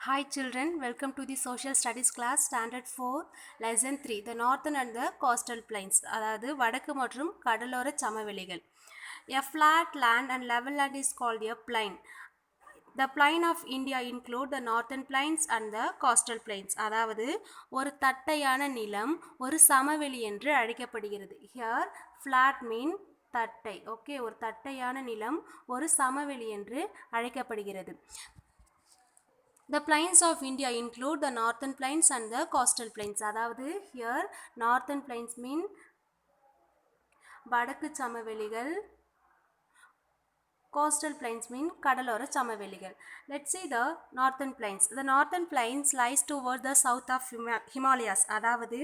Hi children, welcome to the Social Studies class Standard 4 Lesson 3 The Northern and the Coastal Plains அதாவது வடக்கு மற்றும் கடலோர சமவெளிகள். A flat land and level land is called a plain. The plain of India include the northern plains and the coastal plains. அதாவது ஒரு தட்டையான நிலம் ஒரு சமவெளி என்று அழைக்கப்படுகிறது. Here flat mean தட்டை. ஓகே, ஒரு தட்டையான நிலம் ஒரு சமவெளி என்று அழைக்கப்படுகிறது. The plains of India include the northern plains and the coastal plains. அதாவது here northern plains mean வடக்கு சமவெளிகள், coastal plains mean கடலோர சமவெளிகள். Let's see the northern plains. The northern plains lies towards the south of Himalayas. அதாவது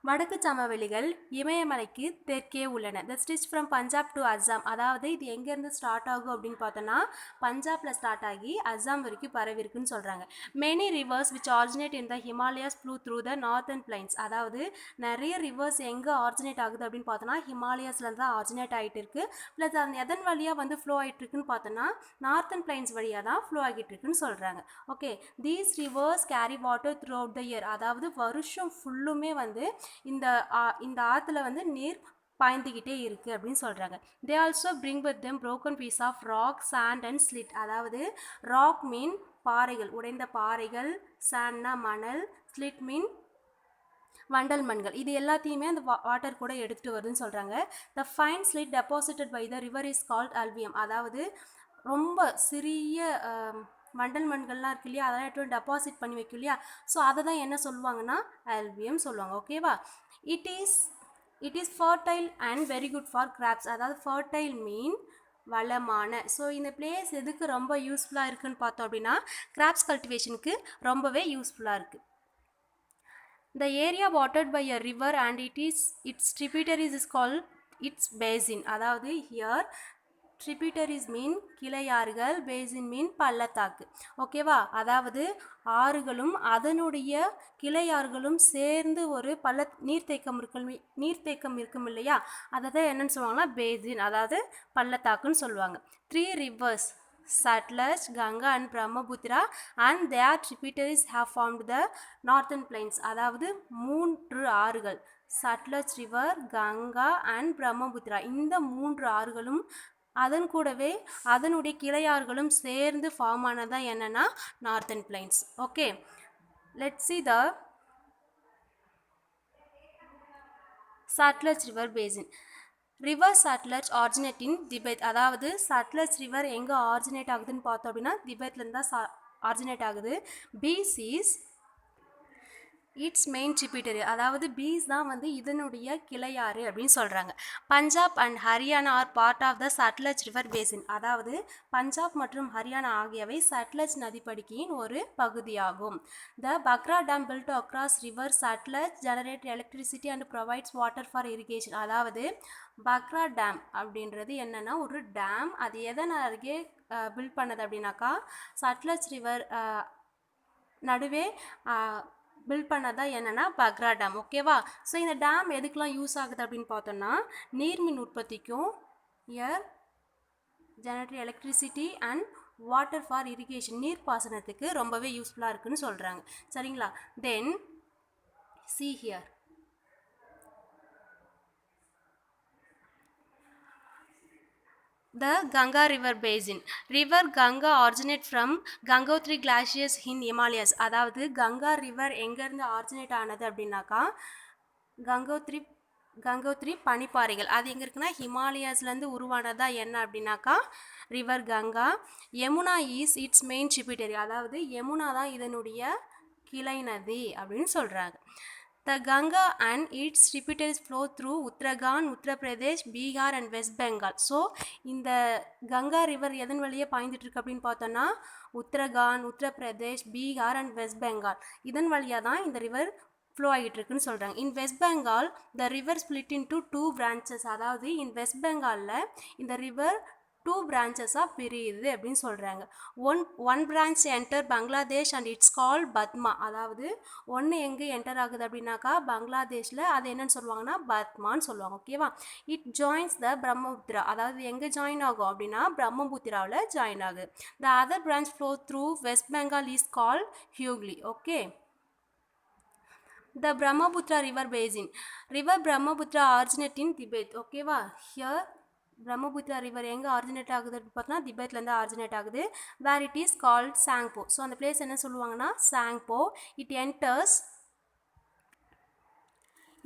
வடக்கு சமவெளிகள் இமயமலைக்கு தெற்கே உள்ளன. The stretch from Punjab to Assam, அதாவது இது எங்கேருந்து ஸ்டார்ட் ஆகும் அப்படின்னு பார்த்தோன்னா பஞ்சாபில் ஸ்டார்ட் ஆகி அஸ்ஸாம் வரைக்கும் பரவிருக்குன்னு சொல்கிறாங்க. Many rivers which originate in the Himalayas flow through the northern plains, அதாவது நிறைய ரிவர்ஸ் எங்கே ஆரிஜினேட் ஆகுது அப்படின்னு பார்த்தோன்னா ஹிமாலயாஸில் தான் ஆரிஜினேட் ஆகிட்டு இருக்குது. ப்ளஸ் அது எதன் வழியாக வந்து ஃப்ளோ ஆகிட்டு இருக்குன்னு பார்த்தோன்னா நார்த்தன் பிளைன்ஸ் வழியாக தான் ஃப்ளோ ஆகிட்டு இருக்குன்னு சொல்கிறாங்க. Okay, these reverse carry water through out the year, அதாவது வருஷம் ஃபுல்லுமே வந்து இந்த ஆற்றுல வந்து நீர் பாய்ந்துக்கிட்டே இருக்குது அப்படின்னு சொல்கிறாங்க. They also bring with them broken piece of rock sand and slit, அதாவது ராக் மீன் பாறைகள், உடைந்த பாறைகள், சாண்ட்னா மணல், ஸ்லிட் மீன் வண்டல் மண்கள், இது எல்லாத்தையுமே அந்த வாட்டர் கூட எடுத்துகிட்டு வருதுன்னு சொல்கிறாங்க. The fine silt deposited by the river is called alluvium, அதாவது ரொம்ப சிறிய வண்டல் மண்கள்லாம் இருக்கு இல்லையா, அதெல்லாம் எடுத்து டெபாசிட் பண்ணி வைக்கும் இல்லையா, ஸோ அதை தான் என்ன சொல்லுவாங்கன்னா அல்வியம் சொல்லுவாங்க. ஓகேவா? It is fertile and very good for crops, அதாவது ஃபர்டைல் மீன் வளமான. ஸோ இந்த பிளேஸ் எதுக்கு ரொம்ப யூஸ்ஃபுல்லாக இருக்குன்னு பார்த்தோம் அப்படின்னா கிராப்ஸ் கல்டிவேஷனுக்கு ரொம்பவே யூஸ்ஃபுல்லாக இருக்குது. The area watered by a river and its tributaries is called its basin, அதாவது here tributaries மீன் கிளையாறுகள், basin மீன் பள்ளத்தாக்கு. ஓகேவா? அதாவது ஆறுகளும் அதனுடைய கிளையாறுகளும் சேர்ந்து ஒரு நீர்த்தேக்கம் இருக்கும் இல்லையா, அதை தான் என்னன்னு சொல்லுவாங்கன்னா பேசின், அதாவது பள்ளத்தாக்குன்னு சொல்லுவாங்க. 3 rivers Satluj, Ganga and Brahmaputra and their tributaries have formed the northern plains, அதாவது 3 ஆறுகள் சட்லஜ் ரிவர், கங்கா அண்ட் பிரம்மபுத்திரா, இந்த 3 ஆறுகளும் அதன் கூடவே அதனுடைய கிளையாறுகளும் சேர்ந்து ஃபார்ம் ஆனதான் என்னன்னா northern plains. Okay, let's see the Sutlej river basin. River Sutlej originate in Tibet, அதாவது சட்லஜ் ரிவர் எங்கே ஆரிஜினேட் ஆகுதுன்னு பார்த்தோம் அப்படின்னா திபெத்லேருந்து தான் ஆரிஜினேட் ஆகுது. Beas is its main tributary, அதாவது பீஸ் தான் வந்து இதனுடைய கிளையாறு அப்படின்னு சொல்கிறாங்க. Punjab and Haryana are part of the Sutlej river basin, அதாவது பஞ்சாப் மற்றும் ஹரியானா ஆகியவை சட்லஜ் நதிப்படுகையின் ஒரு பகுதியாகும். The Bhakra dam built across river Sutlej generate electricity and provides water for irrigation, அதாவது பக்ரா டேம் அப்படின்றது என்னென்னா ஒரு டேம், அது எதன் அருகே பில்ட் பண்ணது அப்படின்னாக்கா சட்லஜ் ரிவர் நடுவே பில்ட் பண்ணதான் என்னென்னா பக்ரா டேம். ஓகேவா? ஸோ இந்த டேம் எதுக்கெலாம் யூஸ் ஆகுது அப்படின்னு பார்த்தோன்னா நீர்மின் உற்பத்திக்கும், generate electricity and water for irrigation, நீர் பாசனத்துக்கு ரொம்பவே யூஸ்ஃபுல்லாக இருக்குன்னு சொல்கிறாங்க. சரிங்களா? தென் see here, the Ganga river basin. River Ganga originate from Gangotri glaciers in Himalayas, அதாவது கங்கா ரிவர் எங்கேருந்து ஆரிஜினேட் ஆனது அப்படின்னாக்கா கங்கோத்ரி பனிப்பாறைகள், அது எங்கே இருக்குன்னா ஹிமாலயாஸ்லேருந்து உருவானதா என்ன அப்படின்னாக்கா river Ganga. Yamuna is its main tributary, அதாவது யமுனா தான் இதனுடைய கிளை நதி அப்படின்னு சொல்கிறாங்க. The Ganga and its tributaries flow through Uttarakhand, Uttar Pradesh, Bihar and West Bengal. So இந்த கங்கா ரிவர் எதன் வழியே பாய்ந்துட்டு இருக்கு அப்படின்னு பார்த்தோன்னா உத்தரகாண்ட், உத்தரப்பிரதேஷ், பீகார் அண்ட் வெஸ்ட் பெங்கால், இதன் வழியாக தான் இந்த ரிவர் ஃப்ளோ ஆகிட்டு இருக்குன்னு சொல்கிறாங்க. In West Bengal the river split into 2 branches, அதாவது இன் வெஸ்ட் பெங்காலில் இந்த ரிவர் டூ பிரான்ச்சஸாக பிரியுது அப்படின்னு சொல்கிறாங்க. One branch enter Bangladesh and it's call Padma. அதாவது ஒன்று எங்கே என்டர் ஆகுது அப்படின்னாக்கா பங்களாதேஷில் அது என்னன்னு சொல்லுவாங்கன்னா பத்மான்னு சொல்லுவாங்க. ஓகேவா. It joins the Brahmaputra. அதாவது எங்கே ஜாயின் ஆகும் அப்படின்னா பிரம்மபுத்திராவில் ஜாயின் ஆகுது. The other branch flow through West Bengal is call Hooghly. Okay. The Brahmaputra river basin. River Brahmaputra originate in Tibet. ஓகேவா. Here பிரம்மபுத்திரா ரிவர் எங்கே ஆரிஜினேட் ஆகுது அப்படின்னு பார்த்தோன்னா திபெத்லேருந்து ஆரிஜினேட் ஆகுது. Where it is called Tsangpo. So அந்த பிளேஸ் என்ன சொல்லுவாங்கன்னா Tsangpo. It enters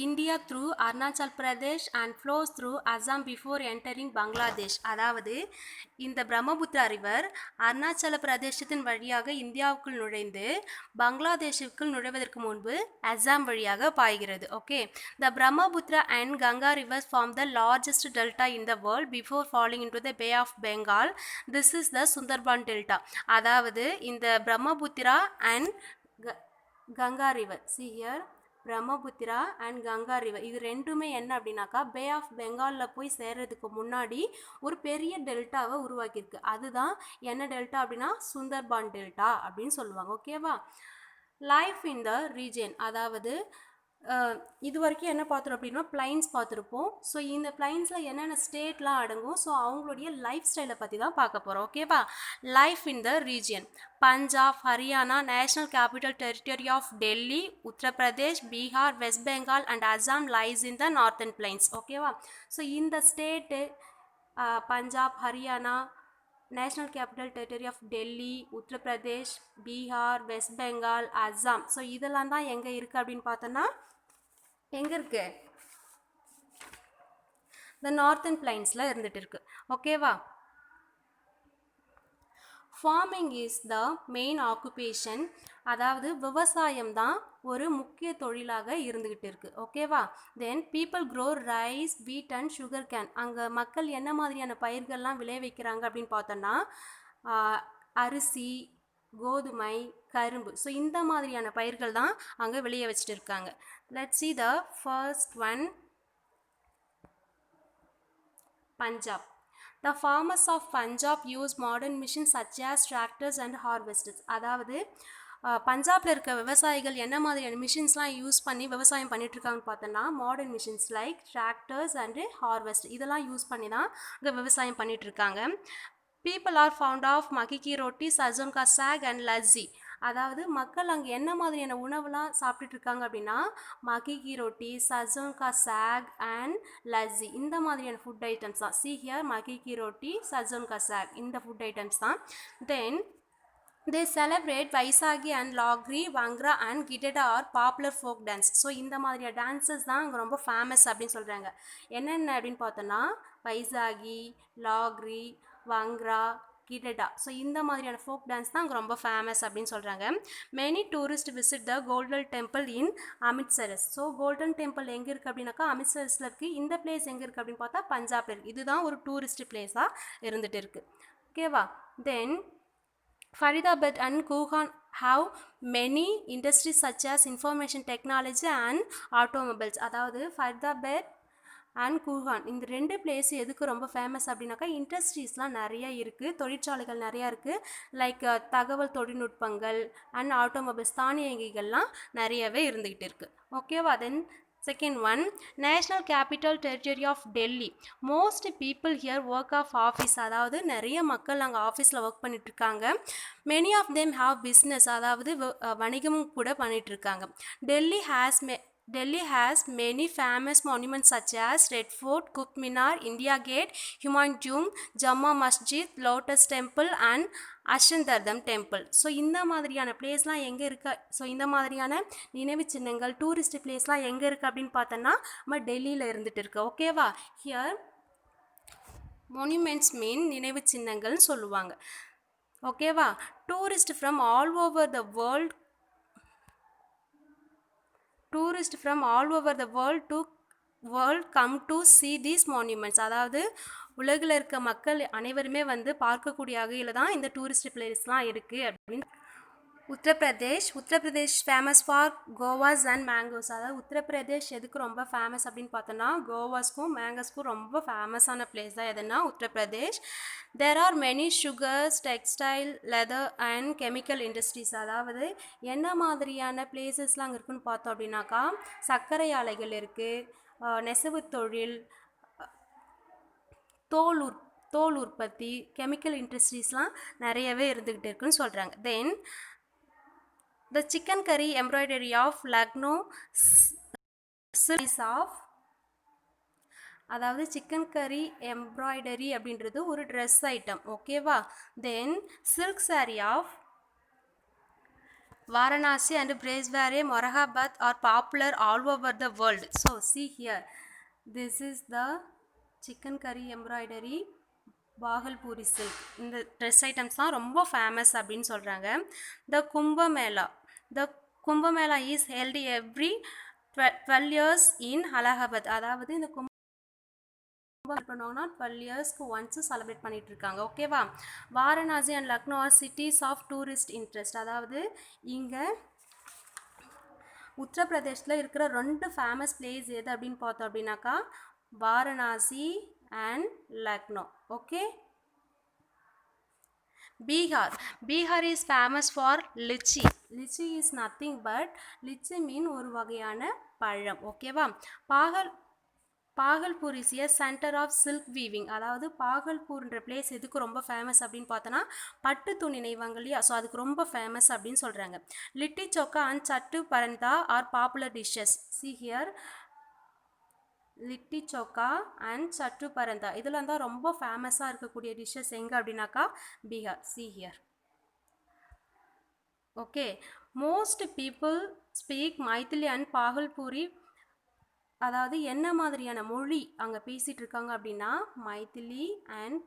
India through Arunachal Pradesh and flows through Assam before entering Bangladesh. அதாவது இந்த பிரம்மபுத்திரா ரிவர் அருணாச்சல பிரதேசத்தின் வழியாக இந்தியாவுக்குள் நுழைந்து பங்களாதேஷுக்குள் நுழைவதற்கு முன்பு அசாம் வழியாக பாய்கிறது. Okay. The Brahmaputra and Ganga rivers form the largest delta in the world before falling into the Bay of Bengal. This is the Sundarban Delta. அதாவது இந்த Brahmaputra and Ganga river. See here. Brahmaputra and Ganga river இது ரெண்டுமே என்ன அப்படின்னாக்கா bay of பெங்காலில் போய் சேர்றதுக்கு முன்னாடி ஒரு பெரிய டெல்டாவை உருவாக்கியிருக்கு. அதுதான் என்ன டெல்டா அப்படின்னா சுந்தர்பான் டெல்டா அப்படின்னு சொல்லுவாங்க. ஓகேவா. Life in the region. அதாவது இது வரைக்கும் என்ன பார்த்துருப்போம் அப்படின்னா பிளைன்ஸ் பார்த்துருப்போம். ஸோ இந்த பிளைன்ஸில் என்னென்ன ஸ்டேட்லாம் அடங்கும், ஸோ அவங்களுடைய லைஃப் ஸ்டைலை பற்றி தான் பார்க்க போகிறோம். ஓகேவா. Life in the region. Punjab, Haryana, national capital territory of Delhi, Uttar Pradesh, Bihar, west Bengal and Assam lies in the northern plains. ஓகேவா. ஸோ இந்த state Punjab, Haryana, national capital territory of Delhi, Uttar Pradesh, Bihar, west Bengal, Assam. So இதெல்லாம் தான் எங்கே இருக்குது அப்படின்னு பார்த்தோன்னா எங்கே இருக்கு த நார்த்தன் பிளைன்ஸில் இருந்துட்டு இருக்கு. ஓகேவா. Farming is the main occupation. அதாவது விவசாயம் தான் ஒரு முக்கிய தொழிலாக இருந்துக்கிட்டு இருக்கு. ஓகேவா. Then people grow rice, wheat and sugarcane. அங்கே மக்கள் என்ன மாதிரியான பயிர்கள்லாம் விளைவிக்கிறாங்க அப்படின்னு பார்த்தோன்னா அரிசி, கோதுமை, கரும்பு. ஸோ இந்த மாதிரியான பயிர்கள் தான் அங்கே விளைய வச்சுட்டு இருக்காங்க. Let's see the first one. Punjab. The farmers of Punjab use modern machines such as tractors and harvesters. அதாவது பஞ்சாபில் இருக்க விவசாயிகள் என்ன மாதிரியான மிஷின்ஸ்லாம் யூஸ் பண்ணி விவசாயம் பண்ணிகிட்ருக்காங்கன்னு பார்த்தோன்னா modern machines like tractors and harvest இதெல்லாம் யூஸ் பண்ணி தான் இங்கே விவசாயம் பண்ணிகிட்ருக்காங்க. பீப்புள் ஆர் ஃபவுண்ட் ஆஃப் மக்கி ரொட்டி, சஜோன் கா சாக் அண்ட் லஸ்ஸி. அதாவது மக்கள் அங்கே என்ன மாதிரியான உணவுலாம் சாப்பிட்டுட்டு இருக்காங்க அப்படின்னா மக்கி ரொட்டி, சஜோன் கா சாக் அண்ட் லஸ்ஸி இந்த மாதிரியான ஃபுட் ஐட்டம்ஸ் தான். சி ஹியர் மக்கி ரொட்டி, சஜோன் கா சாக் இந்த ஃபுட் ஐட்டம்ஸ் தான். Then they celebrate Vaisakhi and லாக்ரி, bhangra and giddha are popular folk dance. So இந்த மாதிரியான டான்ஸஸ் தான் அங்கே ரொம்ப ஃபேமஸ் அப்படின்னு சொல்கிறாங்க. என்னென்ன அப்படின்னு பார்த்தோன்னா வைசாகி, லாக்ரி, வங்க்ரா, கிட்டடா. ஸோ இந்த மாதிரியான ஃபோக் டான்ஸ் தான் அங்கே ரொம்ப ஃபேமஸ் அப்படின்னு சொல்கிறாங்க. Many tourist visit the Golden Temple in Amritsar. So Golden Temple எங்கே இருக்குது அப்படின்னாக்கா அமிர்த்சரஸில் இருக்குது. இந்த பிளேஸ் எங்கே இருக்குது அப்படின்னு பார்த்தா பஞ்சாபில் இருக்குது. இதுதான் ஒரு டூரிஸ்ட் பிளேஸாக இருந்துகிட்டு இருக்குது. ஓகேவா. தென் Faridabad and Kuhan have many industries such as information technology and automobiles. அதாவது ஃபரிதாபாத் அண்ட் குர்ஹான் இந்த ரெண்டு பிளேஸ் எதுக்கு ரொம்ப ஃபேமஸ் அப்படின்னாக்கா இண்டஸ்ட்ரீஸ்லாம் நிறைய இருக்குது, தொழிற்சாலைகள் நிறையா இருக்குது. லைக் தகவல் தொழில்நுட்பங்கள் அண்ட் ஆட்டோமொபைல்ஸ் தானியங்கிகள்லாம் நிறையவே இருந்துக்கிட்டு இருக்குது. ஓகேவா. தென் second one, national capital territory of Delhi. Most people here work of office. அதாவது நிறைய மக்கள் அங்கே ஆஃபீஸில் ஒர்க் பண்ணிகிட்ருக்காங்க. many of them have business. அதாவது வணிகமும் கூட பண்ணிகிட்ருக்காங்க. Delhi has many famous monuments such as Red Fort, Qutb Minar, India Gate, Humayun Tomb, Jama Masjid, Lotus Temple and அஷ்டந்தர்தம் டெம்பிள். ஸோ இந்த மாதிரியான பிளேஸ்லாம் எங்கே இருக்குது, ஸோ இந்த மாதிரியான நினைவு சின்னங்கள் டூரிஸ்ட் பிளேஸ்லாம் எங்கே இருக்குது அப்படின்னு பார்த்தோன்னா நம்ம டெல்லியில் இருந்துகிட்டு இருக்கு. ஓகேவா. ஹியர் மொனியூமெண்ட்ஸ் மீன் நினைவு சின்னங்கள்னு சொல்லுவாங்க. ஓகேவா. Tourist from all over the world come to see these monuments. அதாவது உலகில் இருக்க மக்கள் அனைவருமே வந்து பார்க்கக்கூடிய வகையில் தான் இந்த டூரிஸ்ட் பிளேஸ்லாம் இருக்குது அப்படின்னு. Uttar Pradesh famous for guavas and mangoes. அதாவது உத்தரப்பிரதேஷ் எதுக்கு ரொம்ப ஃபேமஸ் அப்படின்னு பார்த்தோன்னா கோவாஸ்க்கும் மேங்கோஸ்க்கும் ரொம்ப ஃபேமஸான பிளேஸ் தான் எதுனா Uttar Pradesh. There are many sugars, textile, leather and chemical industries. அதாவது என்ன மாதிரியான பிளேசஸ்லாம் அங்கே இருக்குன்னு பார்த்தோம் அப்படின்னாக்கா சர்க்கரை ஆலைகள் இருக்குது, நெசவு தொழில், தோல் தோல் உற்பத்தி, கெமிக்கல் இண்டஸ்ட்ரீஸ்லாம் நிறையவே இருந்துக்கிட்டு இருக்குன்னு சொல்கிறாங்க. Then the chicken curry embroidery of Lucknow silk of, அதாவது சிக்கன் கறி எம்ப்ராய்டரி அப்படின்றது ஒரு ட்ரெஸ் ஐட்டம், ஓகேவா. Then silk sari of Varanasi and Bresware, Morahabad are popular all over the world. So see here, this is the chicken curry embroidery Bhagalpuri silk. இந்த dress items தான் ரொம்ப famous அப்படின்னு சொல்கிறாங்க. The Kumbh Mela is held every 12 years in Allahabad. அதாவது இந்த பண்ணுவாங்கன்னா 12 இயர்ஸ்க்கு once celebrate பண்ணிட்டு இருக்காங்க, ஓகேவா. Varanasi and Lucknow are cities of tourist interest. அதாவது இங்கே உத்தரப்பிரதேஷில் இருக்கிற 2 ஃபேமஸ் பிளேஸ் எது அப்படின்னு பார்த்தோம் அப்படின்னாக்கா Varanasi and Lucknow, okay. Bihar is famous for lychee. Lychee is nothing but lychee mean ஒரு வகையான பழம், ஓகேவா. Bhagalpur is a centre of silk weaving. அதாவது பாகல்பூர்ன்ற பிளேஸ் எதுக்கு ரொம்ப ஃபேமஸ் அப்படின்னு பார்த்தோன்னா பட்டு துணி நெய்வாங்க இல்லையா, ஸோ அதுக்கு ரொம்ப ஃபேமஸ் அப்படின்னு சொல்கிறாங்க. லிட்டி chokha and sattu paratha are popular dishes. See here, litti chokha and sattu paratha இதெல்லாம் தான் ரொம்ப ஃபேமஸாக இருக்கக்கூடிய டிஷ்ஷஸ் எங்கே அப்படின்னாக்கா Bihar. See here, okay. Most people speak Maithili and Bhagalpuri. அதாவது என்ன மாதிரியான மொழி அங்கே பேசிகிட்டு இருக்காங்க அப்படின்னா மைத்திலி அண்ட்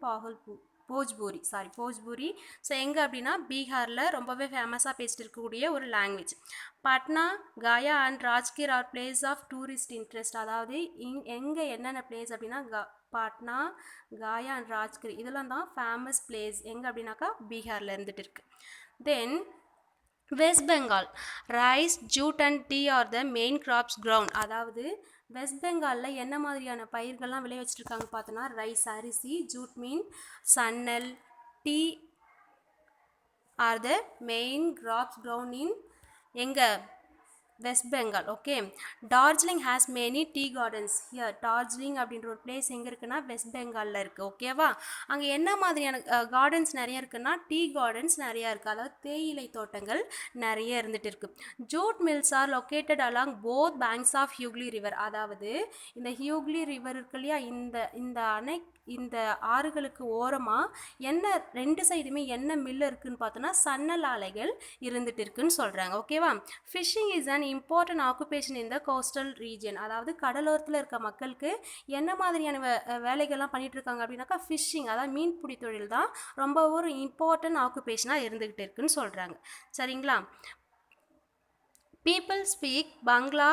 போஜ்பூரி. ஸோ எங்கே அப்படின்னா பீகாரில் ரொம்பவே ஃபேமஸாக பேசிட்டு இருக்கக்கூடிய ஒரு language. Patna, Gaya and Rajgir are place of tourist interest. அதாவது எங்கே என்னென்ன பிளேஸ் அப்படின்னா பாட்னா, காயா அண்ட் ராஜ்கீர் இதெல்லாம் தான் ஃபேமஸ் பிளேஸ் எங்கே அப்படின்னாக்கா பீகாரில் இருந்துட்டு இருக்கு. Then West Bengal, rice, jute and tea are the main crops grown. அதாவது வெஸ்ட் பெங்காலில் என்ன மாதிரியான பயிர்கள்லாம் விளை வச்சுருக்காங்க பார்த்தோன்னா ரைஸ் அரிசி, ஜூட் மீன் சன்னல், tea are the main crops grown in எங்கே West Bengal, okay. Darjeeling has many tea gardens. Here Darjeeling அப்படின்ற ஒரு பிளேஸ் எங்கே இருக்குன்னா வெஸ்ட் பெங்காலில் இருக்குது, ஓகேவா. அங்கே என்ன மாதிரியான கார்டன்ஸ் நிறைய இருக்குன்னா டீ கார்டன்ஸ் நிறையா இருக்குது, அதாவது தேயிலை தோட்டங்கள் நிறைய இருந்துகிட்டு இருக்குது. Jute mills are located along both banks of Hooghly river. அதாவது இந்த ஹியூக்லி ரிவர் இருக்கு இல்லையா, இந்த ஆறுகளுக்கு ஓரமாக என்ன 2 சைடுமே என்ன மில் இருக்குதுன்னு பார்த்தோன்னா சன்னல் ஆலைகள் இருந்துட்டு இருக்குன்னு சொல்கிறாங்க, ஓகேவா. Fishing is an important occupation in the coastal region. அதாவது கடலோரத்தில் இருக்க மக்களுக்கு என்ன மாதிரியான வேலைகள்லாம் பண்ணிட்டு இருக்காங்க அப்படின்னாக்கா ஃபிஷிங், அதாவது மீன்பிடி தொழில் தான் ரொம்ப ஒரு இம்பார்ட்டன்ட் ஆக்குபேஷனாக இருந்துக்கிட்டு இருக்குன்னு சொல்கிறாங்க, சரிங்களா. பீப்புள் ஸ்பீக் பங்களா.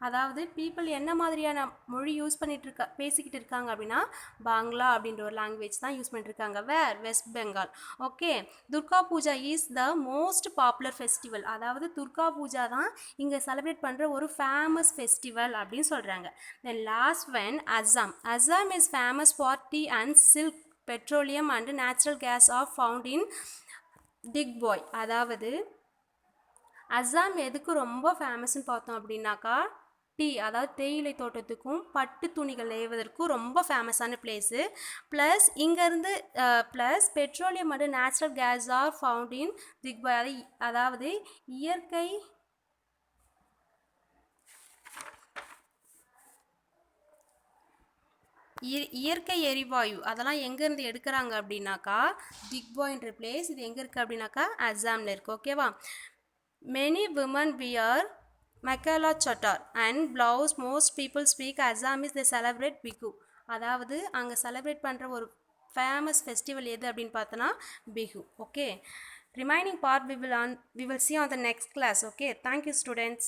அதாவது பீப்புள் என்ன மாதிரியான மொழி பேசிக்கிட்டு இருக்காங்க அப்படின்னா பாங்லா அப்படின்ற ஒரு லாங்குவேஜ் தான் யூஸ் பண்ணிட்டுருக்காங்க. West Bengal, okay. Durga Puja is the most popular festival. அதாவது துர்கா பூஜா தான் இங்கே செலிப்ரேட் பண்ணுற ஒரு ஃபேமஸ் ஃபெஸ்டிவல் அப்படின்னு சொல்கிறாங்க. Then last one Assam is famous for tea and silk, petroleum and natural gas are found in Digboi. அதாவது அஸ்ஸாம் எதுக்கு ரொம்ப ஃபேமஸ்ன்னு பார்த்தோம் அப்படின்னாக்கா டீ, அதாவது தேயிலை தோட்டத்துக்கும் பட்டு துணிகள் நெய்வதற்கும் ரொம்ப ஃபேமஸான பிளேஸு. ப்ளஸ் இங்கேருந்து plus petroleum and natural gas are found in Digboi. அதாவது இயற்கை எரிவாயு அதெல்லாம் எங்கேருந்து எடுக்கிறாங்க அப்படின்னாக்கா திக்பாய்ன்ற பிளேஸ். இது எங்கே இருக்குது அப்படின்னாக்கா அஸ்ஸாமில் இருக்குது, ஓகேவா. Many women wear Makala Chatar and blouse. Most people speak Assamese. They celebrate Bihu. அதாவது அங்கே செலிப்ரேட் பண்ணுற ஒரு ஃபேமஸ் ஃபெஸ்டிவல் எது அப்படின்னு பார்த்தோன்னா Bihu, okay. Remaining part we will see on the next class, okay. Thank you students.